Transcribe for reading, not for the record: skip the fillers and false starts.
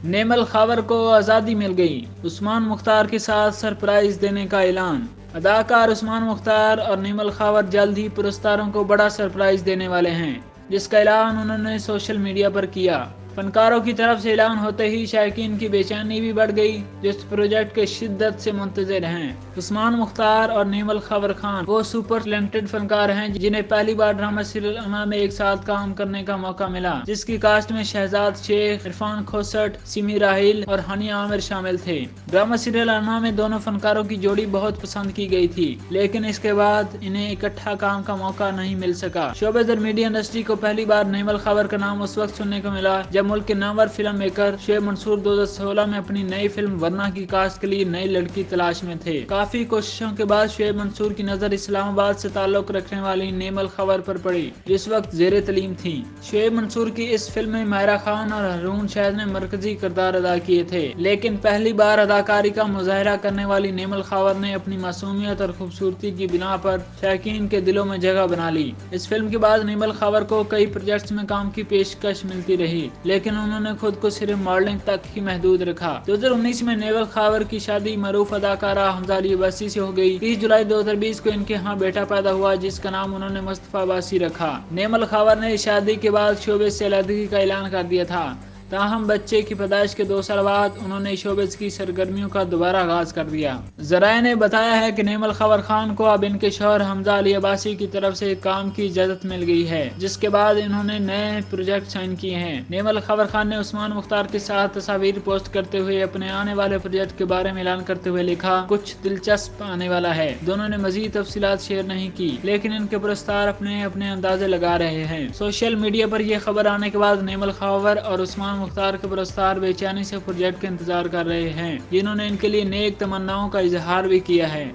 نیمل خاور کو آزادی مل گئی، عثمان مختار کے ساتھ سرپرائز دینے کا اعلان۔ اداکار عثمان مختار اور نیمل خاور جلد ہی پرستاروں کو بڑا سرپرائز دینے والے ہیں، جس کا اعلان انہوں نے سوشل میڈیا پر کیا۔ فنکاروں کی طرف سے اعلان ہوتے ہی شائقین کی بے چینی بھی بڑھ گئی، جو اس پروجیکٹ کے شدت سے منتظر ہیں۔ عثمان مختار اور نیمل خاور خان وہ سپر ٹیلنٹڈ فنکار ہیں جنہیں پہلی بار ڈرامہ سیریل انا میں ایک ساتھ کام کرنے کا موقع ملا، جس کی کاسٹ میں شہزاد شیخ، عرفان کھوسٹ، سمی راحیل اور ہانی عامر شامل تھے۔ ڈرامہ سیریل انا میں دونوں فنکاروں کی جوڑی بہت پسند کی گئی تھی، لیکن اس کے بعد انہیں اکٹھا کام کا موقع نہیں مل سکا۔ شوبز اور میڈیا انڈسٹری کو پہلی بار نیمل خاور کا نام اس وقت سننے کو ملا جب ملک کے نامور فلم میکر شعیب منصور 2016 میں اپنی نئی فلم ورنہ کی کاسٹ کے لیے نئی لڑکی تلاش میں تھے۔ کافی کوششوں کے بعد شعیب منصور کی نظر اسلام آباد سے تعلق رکھنے والی نیمل خاور پر پڑی، جس وقت زیر تعلیم تھیں۔ شعیب منصور کی اس فلم میں ماہرہ خان اور ہارون شاہد نے مرکزی کردار ادا کیے تھے، لیکن پہلی بار اداکاری کا مظاہرہ کرنے والی نیمل خاور نے اپنی معصومیت اور خوبصورتی کی بنا پر شائقین کے دلوں میں جگہ بنا لی۔ اس فلم کے بعد نیمل خاور کو کئی پروجیکٹس میں کام کی پیشکش ملتی رہی، لیکن انہوں نے خود کو صرف ماڈلنگ تک ہی محدود رکھا۔ 2019 میں نیمل خاور کی شادی معروف اداکارہ حمزہ علی عباسی سے ہو گئی۔ 30 جولائی 2020 کو ان کے ہاں بیٹا پیدا ہوا، جس کا نام انہوں نے مصطفیٰ عباسی رکھا۔ نیمل خاور نے شادی کے بعد شوبز سے علیحدگی کا اعلان کر دیا تھا، تاہم بچے کی پیدائش کے 2 سال بعد انہوں نے شوبز کی سرگرمیوں کا دوبارہ آغاز کر دیا۔ ذرائع نے بتایا ہے کہ نیمل خاور خان کو اب ان کے شوہر حمزہ علی عباسی کی طرف سے کام کی اجازت مل گئی ہے، جس کے بعد انہوں نے نئے پروجیکٹ سائن کیے ہیں۔ نیمل خاور خان نے عثمان مختار کے ساتھ تصاویر پوسٹ کرتے ہوئے اپنے آنے والے پروجیکٹ کے بارے میں اعلان کرتے ہوئے لکھا، کچھ دلچسپ آنے والا ہے۔ دونوں نے مزید تفصیلات شیئر نہیں کی، لیکن ان کے پرستار اپنے اندازے لگا رہے ہیں۔ سوشل میڈیا پر یہ خبر آنے کے بعد نیمل خاور اور عثمان مختار کے پرستار بے چینی سے پروجیکٹ کا انتظار کر رہے ہیں، جنہوں نے ان کے لیے نیک تمناؤں کا اظہار بھی کیا ہے۔